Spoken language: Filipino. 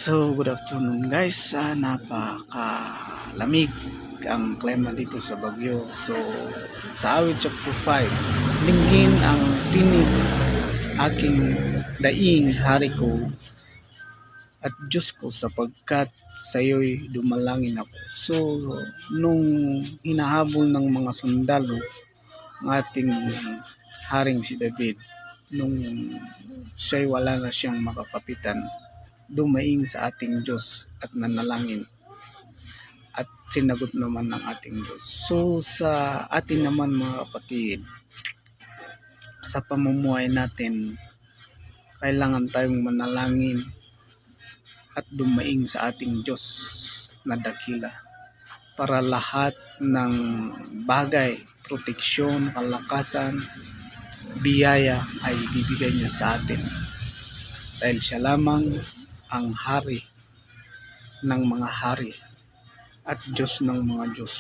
So, good afternoon guys. Napakalamig ang klima dito sa Baguio. So, sa awit chapter 5, linggin ang tinig aking daing hari ko at Diyos ko sapagkat sayo'y dumalangin ako. So, nung hinahabol ng mga sundalo ng ating haring si David, nung siya'y wala na siyang makakapitan, dumaing sa ating Diyos at nanalangin at sinagot naman ng ating Diyos. So sa atin naman mga kapatid, sa pamumuhay natin, kailangan tayong manalangin at dumaing sa ating Diyos na dakila para lahat ng bagay, proteksyon, kalakasan, biyaya ay bibigay niya sa atin dahil siya lamang ang hari ng mga hari at Diyos ng mga Diyos.